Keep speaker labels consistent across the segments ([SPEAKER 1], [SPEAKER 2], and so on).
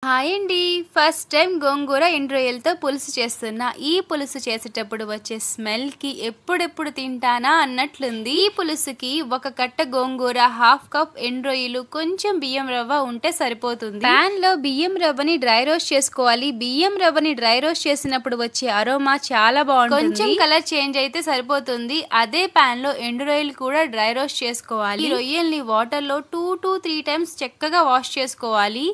[SPEAKER 1] Hi అండి. First time గోంగూర ఎండు రొయ్యలతో పులుసు చేస్తున్నా. ఈ పులుసు చేసేటప్పుడు వచ్చే స్మెల్కి ఎప్పుడెప్పుడు తింటానా అన్నట్లుంది. ఈ పులుసుకి ఒక కట్ట గోంగూర, హాఫ్ కప్ ఎండు రొయ్యలు, కొంచెం బియ్యం రవ్వ ఉంటే సరిపోతుంది. ప్యాన్ లో బియ్యం రవ్వని డ్రై రోస్ట్ చేసుకోవాలి. బియ్యం రవ్వని డ్రై రోస్ట్ చేసినప్పుడు వచ్చే అరోమా చాలా బాగుంటుంది. కొంచెం కలర్ చేంజ్ అయితే సరిపోతుంది. అదే ప్యాన్ లో ఎండు రొయ్యలు కూడా డ్రై రోస్ట్ చేసుకోవాలి. ఈ రొయ్యల్ని వాటర్ లో 2 to 3 టైమ్స్ చక్కగా వాష్ చేసుకోవాలి.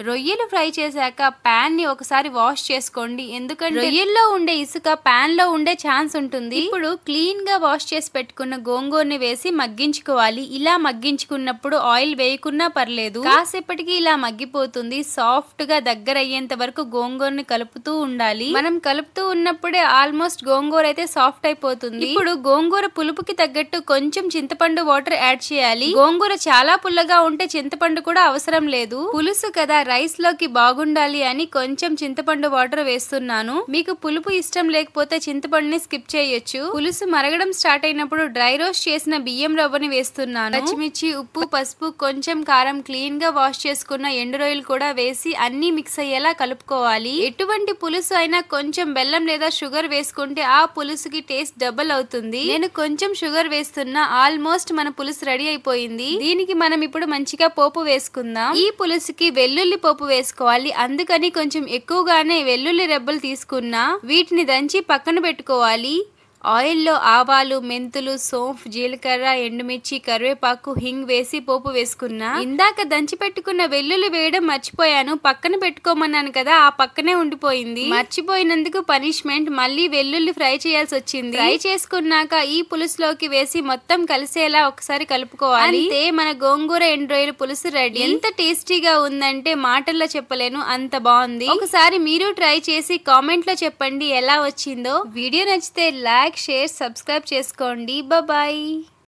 [SPEAKER 1] రొయ్యలు ఫ్రై చేశాక ప్యాన్ ని ఒకసారి వాష్ చేసుకోండి, ఎందుకంటే రొయ్యల్లో ఉండే ఇసుక ప్యాన్ లో ఉండే ఛాన్స్ ఉంటుంది. ఇప్పుడు క్లీన్ గా వాష్ చేసి పెట్టుకున్న గోంగూరని వేసి మగ్గించుకోవాలి. ఇలా మగ్గించుకున్నప్పుడు ఆయిల్ వేయకున్నా పర్లేదు, కాసేపటికి ఇలా మగ్గిపోతుంది. సాఫ్ట్ గా దగ్గర అయ్యేంత వరకు గోంగూరని కలుపుతూ ఉండాలి. మనం కలుపుతూ ఉన్నప్పుడే ఆల్మోస్ట్ గోంగూర అయితే సాఫ్ట్ అయిపోతుంది. ఇప్పుడు గోంగూర పులుపుకి తగ్గట్టు కొంచెం చింతపండు వాటర్ యాడ్ చేయాలి. గోంగూర చాలా పుల్లగా ఉంటే చింతపండు కూడా అవసరం లేదు. పులుసు కదా, రైస్ లోకి బాగుండాలి అని కొంచెం చింతపండు వాటర్ వేస్తున్నాను. మీకు పులుపు ఇష్టం లేకపోతే చింతపండుని స్కిప్ చేయొచ్చు. పులుసు మరగడం స్టార్ట్ అయినప్పుడు డ్రై రోస్ట్ చేసిన బియ్యం రవ్వని వేస్తున్నాను. పచ్చిమిర్చి, ఉప్పు, పసుపు, కొంచెం కారం, క్లీన్ గా వాష్ చేసుకున్న ఎండు రొయ్యలు కూడా వేసి అన్ని మిక్స్ అయ్యేలా కలుపుకోవాలి. ఎటువంటి పులుసు అయినా కొంచెం బెల్లం లేదా షుగర్ వేసుకుంటే ఆ పులుసుకి టేస్ట్ డబుల్ అవుతుంది. నేను కొంచెం షుగర్ వేస్తున్నా. ఆల్మోస్ట్ మన పులుసు రెడీ అయిపోయింది. దీనికి మనం ఇప్పుడు మంచిగా పోపు వేసుకుందాం. ఈ పులుసుకి వెల్లుల్లి పోపు వేసుకోవాలి. అందుకని కొంచెం ఎక్కువగానే వెల్లుల్లి రెబ్బలు తీసుకున్నా. వీటిని దంచి పక్కన పెట్టుకోవాలి. ఆయిల్లో ఆవాలు, మెంతులు, సోంఫ్, జీలకర్ర, ఎండుమిర్చి, కరివేపాకు, హింగ్ వేసి పోపు వేసుకున్నా. ఇందాక దంచి పెట్టుకున్న వెల్లుల్లి వేయడం మర్చిపోయాను. పక్కన పెట్టుకోమన్నాను కదా, ఆ పక్కనే ఉండిపోయింది. మర్చిపోయినందుకు పనిష్మెంట్. మళ్ళీ వెల్లుల్లి ఫ్రై చేయాల్సి వచ్చింది. ఫ్రై చేసుకున్నాక ఈ పులుసులోకి వేసి మొత్తం కలిసేలా ఒకసారి కలుపుకోవాలి. అంతే, మన గోంగూర ఎండు రొయ్యల పులుసు రెడీ. ఎంత టేస్టీగా ఉందంటే మాటల్లో చెప్పలేను, అంత బాగుంది. ఒకసారి మీరు ట్రై చేసి కామెంట్ లో చెప్పండి ఎలా వచ్చిందో. వీడియో నచ్చితే లైక్, షేర్, సబ్స్క్రైబ్ చేసుకోండి. బాయ్.